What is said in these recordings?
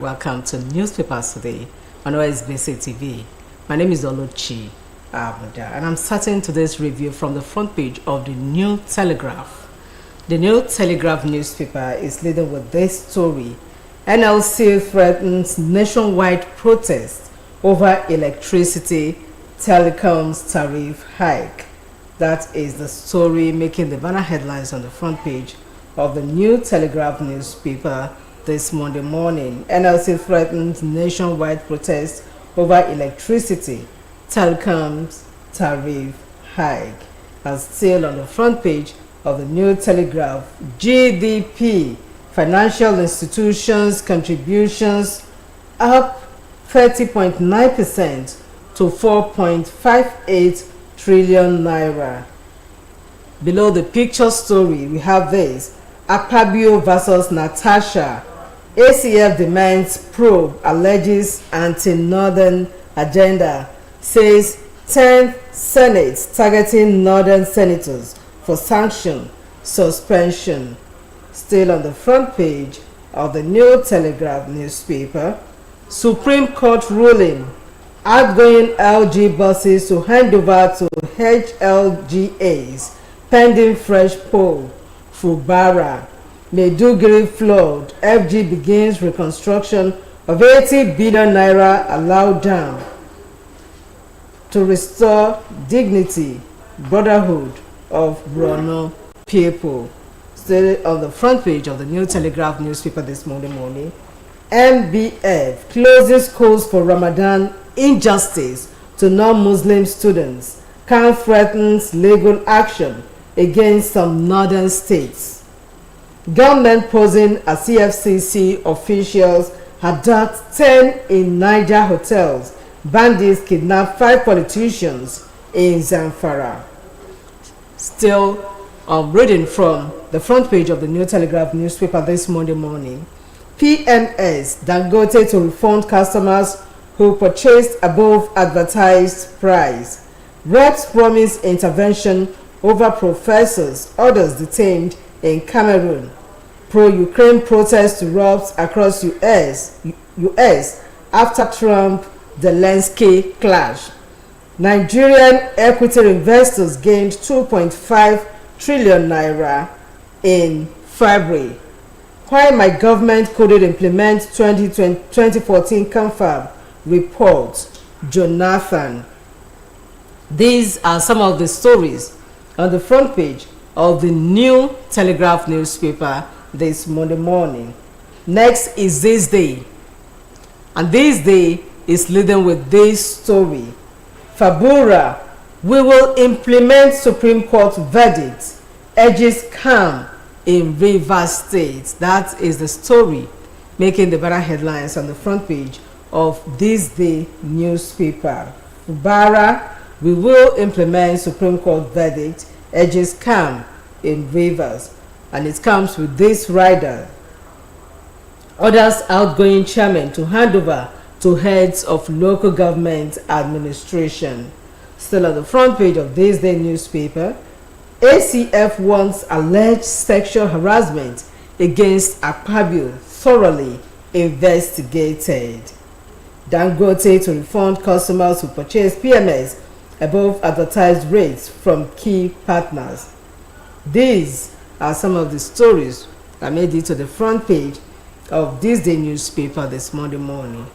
Welcome to Newspapers Today on Osbc TV. My name is Oluchi Abuja, and I'm starting today's review from the front page of the New Telegraph. The New Telegraph newspaper is leading with this story. NLC threatens nationwide protest over electricity telecoms tariff hike. That is the story making the banner headlines on the front page of the New Telegraph newspaper this Monday morning. NLC threatens nationwide protest over electricity telecoms tariff hike. And still on the front page of the New Telegraph, GDP, financial institutions contributions up 30.9% to 4.58 trillion naira. Below the picture story, we have this: Akpabio versus Natasha. ACF demands probe alleges anti-northern agenda, says 10th Senate targeting northern senators for sanction suspension. Still on the front page of the New Telegraph newspaper, Supreme Court ruling: outgoing LG buses to hand over to HLGAs pending fresh poll. Fubara, Maiduguri flood, FG begins reconstruction of 80 billion naira allowed dam to restore dignity, brotherhood of Borno people. Still on the front page of the New Telegraph newspaper this morning, MBF closes schools for Ramadan injustice to non-Muslim students. Khan threatens legal action against some northern states. Government posing as CFCC officials abduct 10 in Niger hotels. Bandits kidnap 5 politicians in Zamfara. Still reading from the front page of the New Telegraph newspaper this Monday morning, PMS Dangote to refund customers who purchased above advertised price. Reps promise intervention over professors, others detained in Cameroon. Pro-Ukraine protests erupts across US after Trump-Zelensky clash. Nigerian equity investors gained 2.5 trillion naira in February. Why my government couldn't implement 2014 confirm report, Jonathan. These are some of the stories on the front page of the New Telegraph newspaper this Monday morning. Next is This Day, and This Day is leading with this story: Fabura, we will implement Supreme Court verdict, urges calm in Rivers State. That is the story making the banner headlines on the front page of This Day newspaper. Fabura, we will implement Supreme Court verdict, urges calm in Rivers. And it comes with this rider: orders outgoing chairman to hand over to heads of local government administration. Still on the front page of This Day newspaper, ACF wants alleged sexual harassment against Akpabio thoroughly investigated. Dangote to refund customers who purchase PMS above advertised rates from key partners. These are some of the stories that made it to the front page of This Day newspaper this Monday morning.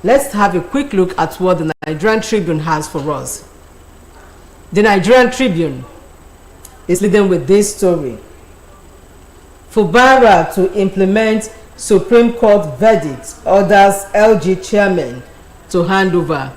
Let's have a quick look at what the Nigerian Tribune has for us. The Nigerian Tribune is leading with this story: Fubara to implement Supreme Court verdict, orders LG chairman to hand over.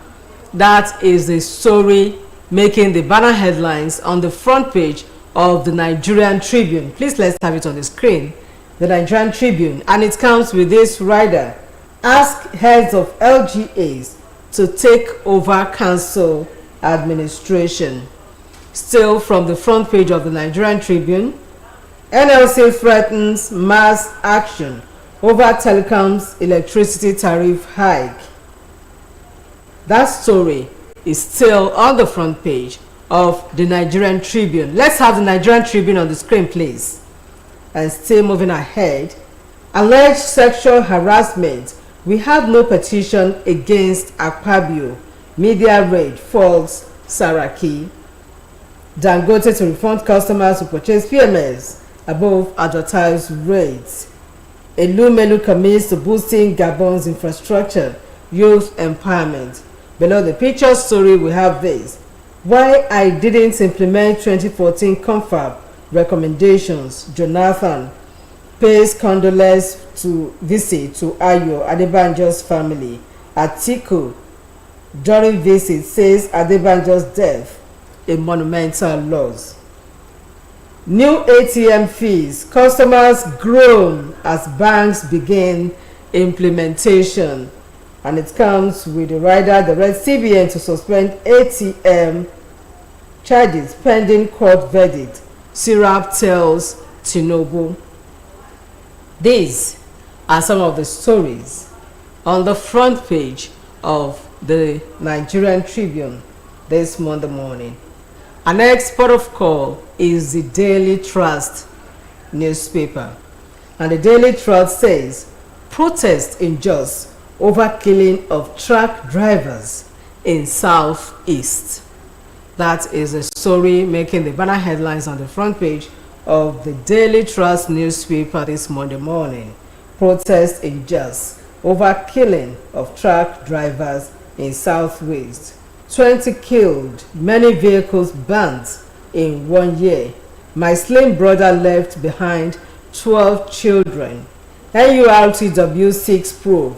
That is the story making the banner headlines on the front page of the Nigerian Tribune. Please, let's have it on the screen. The Nigerian Tribune, and it comes with this rider: ask heads of LGAs to take over council administration. Still from the front page of the Nigerian Tribune, NLC threatens mass action over telecoms electricity tariff hike. That story is still on the front page of the Nigerian Tribune. Let's have the Nigerian Tribune on the screen, please. And still moving ahead, alleged sexual harassment We have no petition against Akpabio. Media raid falls Saraki. Dangote to refund customers who purchase PMS above advertised rates. Elumelu commits to boosting Gabon's infrastructure, youth empowerment. Below the picture story, we have this. Why I didn't implement 2014 confab recommendations. Jonathan pays condolence to visit to Ayo Adebanjo's family. Atiku during visit says Adebanjo's death a monumental loss. New ATM fees. Customers groan as banks begin implementation. And it comes with the rider directs CBN to suspend ATM charges pending court verdict. Sirap tells Tinubu. These are some of the stories on the front page of the Nigerian Tribune this Monday morning. An export of call is the Daily Trust newspaper. And the Daily Trust says, protest in Jos over killing of truck drivers in Southeast. That is a story making the banner headlines on the front page of the Daily Trust newspaper this Monday morning. Protest in Jos over killing of truck drivers in Southwest. 20 killed, many vehicles burnt in 1 year. My slim brother left behind 12 children. NURTW 6 probe.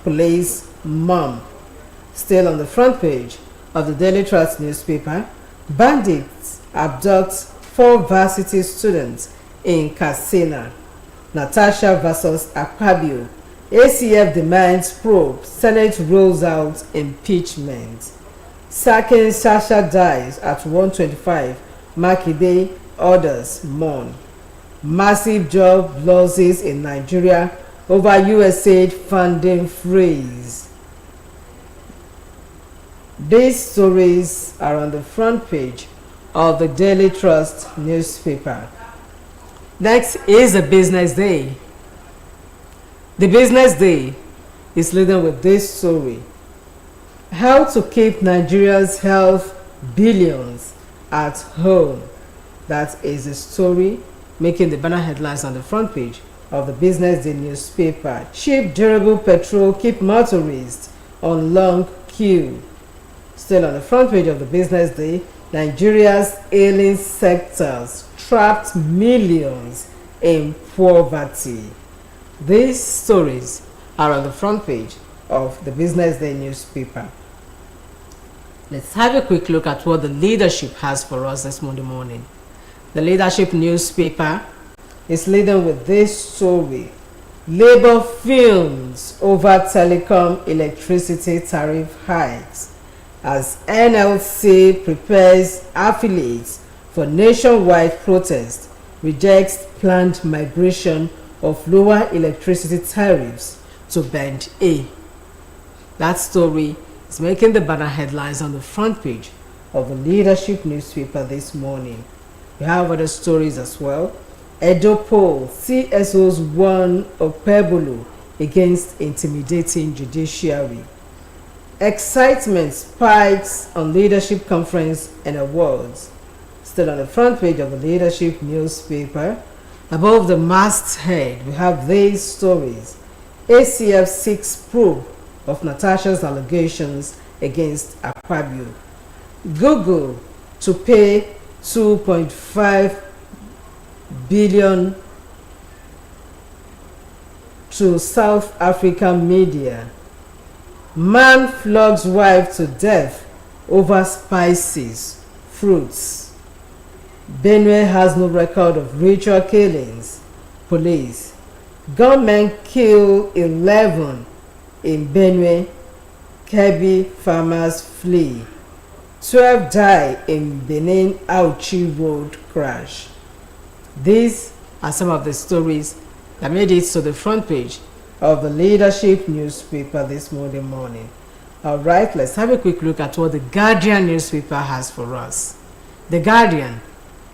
Police mom. Still on the front page of the Daily Trust newspaper, bandits abduct 4 varsity students in Katsina. Natasha versus Akpabio. ACF demands probe. Senate rolls out impeachment. Sacking Sasha dies at 125. Makinde orders mourn. Massive job losses in Nigeria over USAID funding freeze. These stories are on the front page of the Daily Trust newspaper. Next is a business day. The business day is leading with this story. How to keep Nigeria's health billions at home. That is a story making the banner headlines on the front page of the Business Day newspaper. Cheap, durable petrol keep motorists on long queue. Still on the front page of the Business Day, Nigeria's ailing sectors trapped millions in poverty. These stories are on the front page of the Business Day newspaper. Let's have a quick look at what the leadership has for us this Monday morning. The leadership newspaper is leading with this story. Labour films over telecom electricity tariff hikes as NLC prepares affiliates for nationwide protest, rejects planned migration of lower electricity tariffs to Band A. That story is making the banner headlines on the front page of the leadership newspaper this morning. We have other stories as well. Edo poll, CSOs won Okpebholo against intimidating judiciary. Excitement spikes on leadership conference and awards. Still on the front page of the leadership newspaper, above the masthead, we have these stories. ACF 6 probe of Natasha's allegations against Akpabio. Google to pay 2.5 billion to South African media. Man flogs wife to death over spices, fruits. Benue has no record of ritual killings. Police. Gunmen kill 11 in Benue. Kebbi farmers flee. 12 die in Benin Auchi road crash. These are some of the stories that made it to the front page of the leadership newspaper this Monday morning. All right, let's have a quick look at what the Guardian newspaper has for us. The Guardian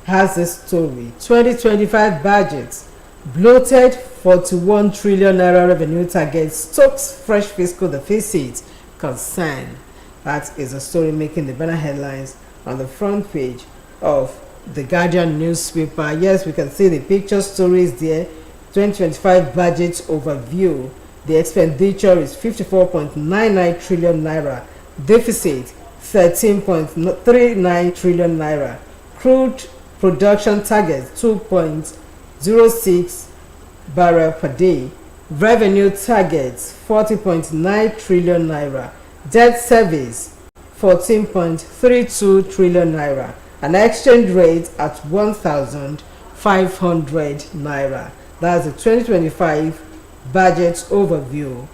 has a story. 2025 budget Bloated 41 trillion naira revenue target stokes fresh fiscal deficit concern. That is a story making the banner headlines on the front page of the Guardian newspaper. Yes, we can see the picture stories there. 2025 budget overview. The expenditure is 54.99 trillion naira. Deficit 13.39 trillion naira. Crude production target 2.06 barrel per day. Revenue targets 40.9 trillion naira. Debt service 14.32 trillion naira. An exchange rate at 1,500 naira. That's the 2025 budget overview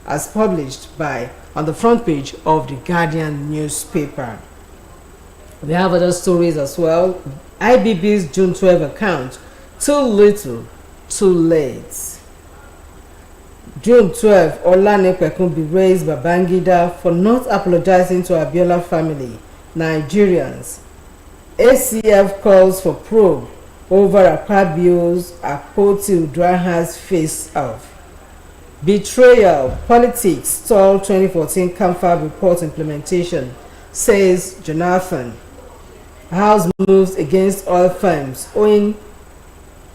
as published on the front page of the Guardian newspaper. We have other stories as well. IBB's June 12 account, too little, too late. June 12, Olanipekun berates Babangida for not apologizing to Abiola family. Nigerians. ACF calls for probe over Akpabio's Akpoti Udraha's face-off. Betrayal, politics stall 2014 Kamfa report implementation, says Jonathan. House moves against oil firms owing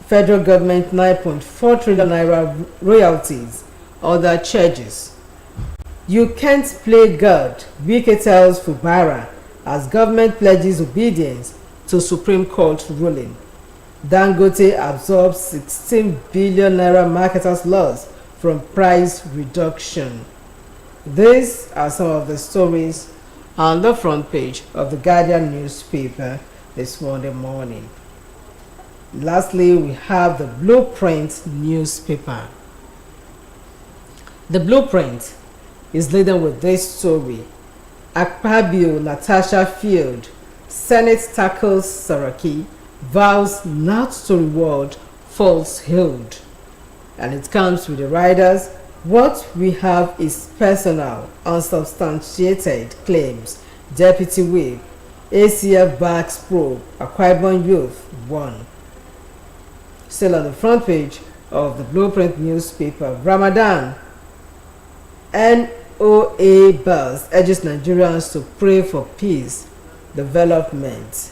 federal government 9.4 trillion naira royalties, other charges. You can't play God, Wike tells Fubara as government pledges obedience to Supreme Court ruling. Dangote absorbs 16 billion naira marketers loss from price reduction. These are some of the stories on the front page of the Guardian newspaper this Monday morning. Lastly, we have the Blueprint newspaper. The Blueprint is leading with this story. Akpabio Natasha Field, Senate tackles Saraki, vows not to reward falsehood. And it comes with the riders. What we have is personal, unsubstantiated claims. Deputy Whip, ACF backs probe, Akwa Ibom youth won. Still on the front page of the Blueprint newspaper, Ramadan, NOA buzz urges Nigerians to pray for peace, development.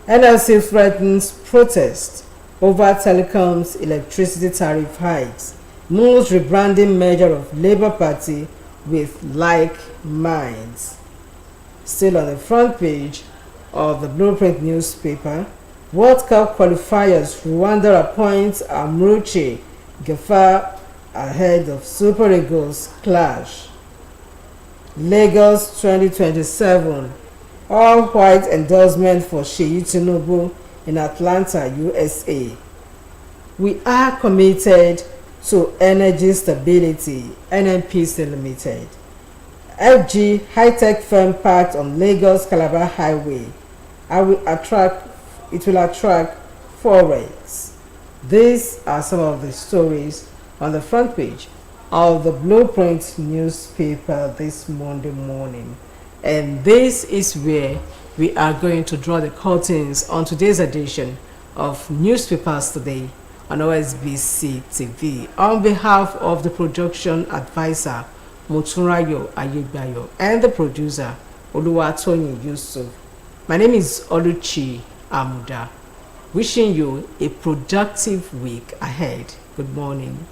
NLC threatens protest over telecoms electricity tariff hikes. Moves rebranding measure of Labour Party with like minds. Still on the front page of the Blueprint newspaper, World Cup qualifiers, Rwanda appoints Amruchi Gefa ahead of Super Eagles clash. Lagos 2027, all-white endorsement for Sheyi Tinubu in Atlanta, USA. We are committed to energy stability, NNPC Limited. FG high-tech firm parked on Lagos Calabar Highway. It will attract foreigns. These are some of the stories on the front page of the Blueprint newspaper this Monday morning. And this is where we are going to draw the curtains on today's edition of Newspapers Today on Osbc TV. On behalf of the production advisor, Moturayo Ayegbayo, and the producer, Oluwatoyin Yusuf, my name is Oluchi Amuda. Wishing you a productive week ahead. Good morning.